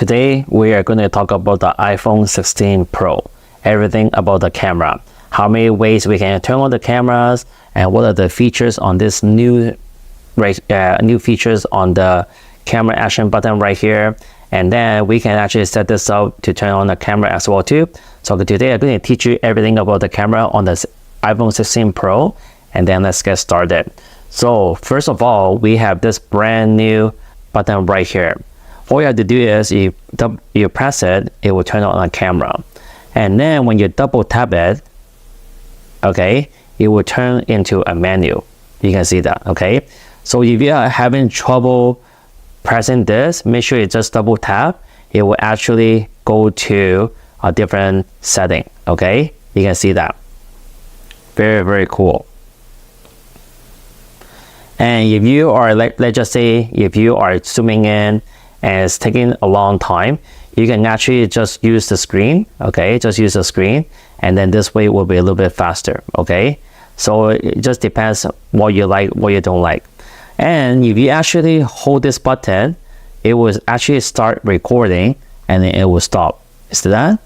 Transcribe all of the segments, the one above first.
Today we are going to talk about the iPhone 16 Pro, everything about the camera, how many ways we can turn on the cameras, and what are the features on this new features on the camera action button right here. And then we can actually set this up to turn on the camera as well too. So today I'm going to teach you everything about the camera on the iPhone 16 Pro, and then let's get started. So first of all, we have this brand new button right here. All you have to do is you press it, it will turn on the camera. And then when you double tap it, okay, it will turn into a menu. You can see that, okay? So if you are having trouble pressing this, make sure you just double tap. It will actually go to a different setting, okay? You can see that. Very, very cool. And if you are, let's just say, if you are zooming in and it's taking a long time, you can actually just use the screen, okay? Just use the screen, and then this way will be a little bit faster, okay? So it just depends what you like, what you don't like. And if you actually hold this button, it will actually start recording and then it will stop. See that?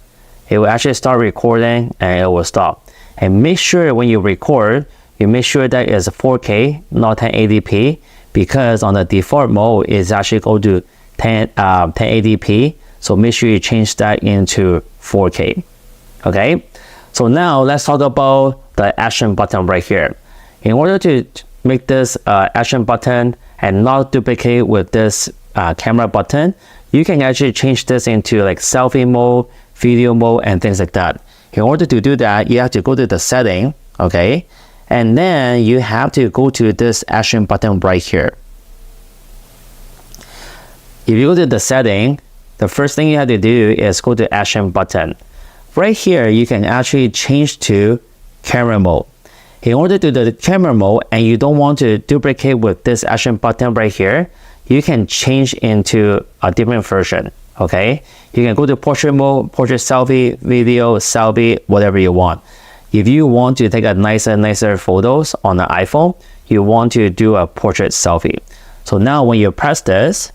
It will actually start recording and it will stop. And make sure when you record, you make sure that it's 4K, not 1080p, because on the default mode, it's actually go to 1080p. So make sure you change that into 4K. Okay? So now let's talk about the action button right here. In order to make this action button and not duplicate with this camera button, you can actually change this into like selfie mode, video mode, and things like that. In order to do that, you have to go to the setting, okay? And then you have to go to this action button right here. If you go to the setting, the first thing you have to do is go to action button. Right here, you can actually change to camera mode. In order to do the camera mode and you don't want to duplicate with this action button right here, you can change into a different version, okay? You can go to portrait mode, portrait selfie, video, selfie, whatever you want. If you want to take a nicer photos on the iPhone, you want to do a portrait selfie. So now when you press this,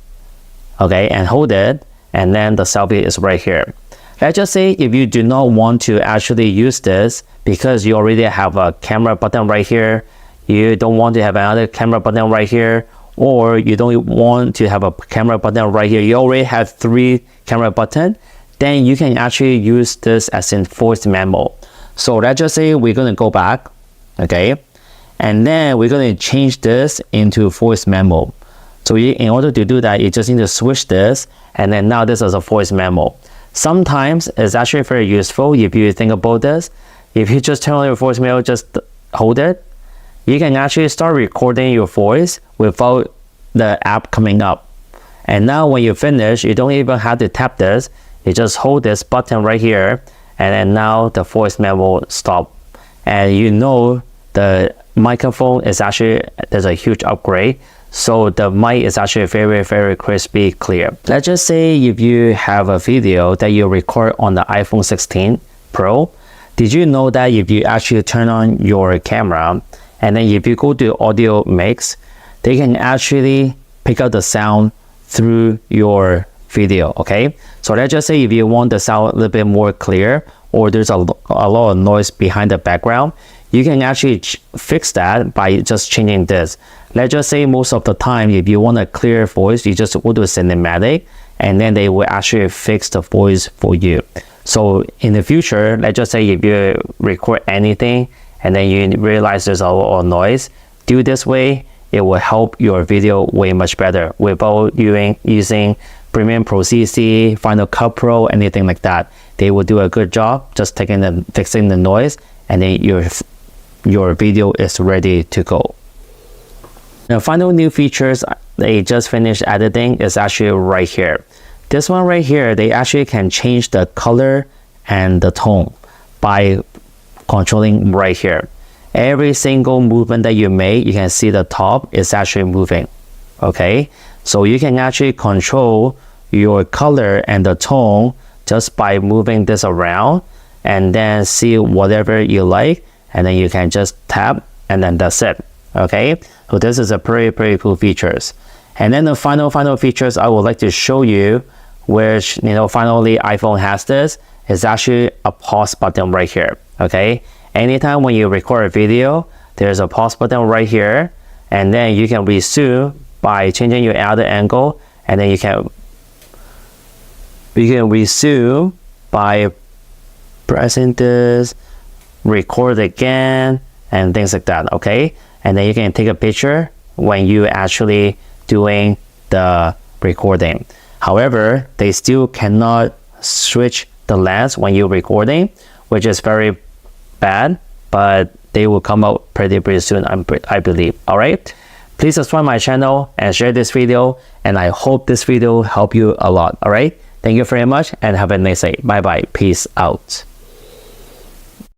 okay, and hold it, and then the selfie is right here. Let's just say if you do not want to actually use this because you already have a camera button right here, you don't want to have another camera button right here, or you don't want to have a camera button right here, you already have 3 camera buttons, then you can actually use this as in voice memo. So let's just say we're going to go back, okay, and then we're going to change this into voice memo. So in order to do that, you just need to switch this, and then now this is a voice memo. Sometimes it's actually very useful if you think about this. If you just turn on your voice memo, just hold it, you can actually start recording your voice without the app coming up. And now when you finish, you don't even have to tap this. You just hold this button right here, and then now the voice memo stop. And you know the microphone is actually, there's a huge upgrade. So the mic is actually very crispy clear. Let's just say if you have a video that you record on the iPhone 16 Pro, did you know that if you actually turn on your camera and then if you go to audio mix, they can actually pick up the sound through your video, okay? So let's just say if you want the sound a little bit more clear, or there's a lot of noise behind the background, you can actually fix that by just changing this. Let's just say most of the time, if you want a clear voice, you just go to cinematic, and then they will actually fix the voice for you. So in the future, let's just say if you record anything, and then you realize there's a lot of noise, do this way, it will help your video way much better without using Premiere Pro CC, Final Cut Pro, anything like that. They will do a good job just fixing the noise, and then your video is ready to go. The final new features they just finished editing is actually right here. This one right here, they actually can change the color and the tone by controlling right here. Every single movement that you make, you can see the top is actually moving, okay? So you can actually control your color and the tone just by moving this around, and then see whatever you like, and then you can just tap, and then that's it, okay? So this is a pretty cool features. And then the final features I would like to show you which finally iPhone has this, is actually a pause button right here. Okay, anytime when you record a video, there's a pause button right here, and then you can resume by changing your other angle, and then you can resume by pressing this, record again, and things like that. Okay, and then you can take a picture when you actually doing the recording. However, they still cannot switch the lens when you're recording, which is very bad, but they will come out pretty soon, I believe. All right, please subscribe my channel and share this video, and I hope this video helped you a lot. All right, thank you very much and have a nice day. Bye bye, peace out.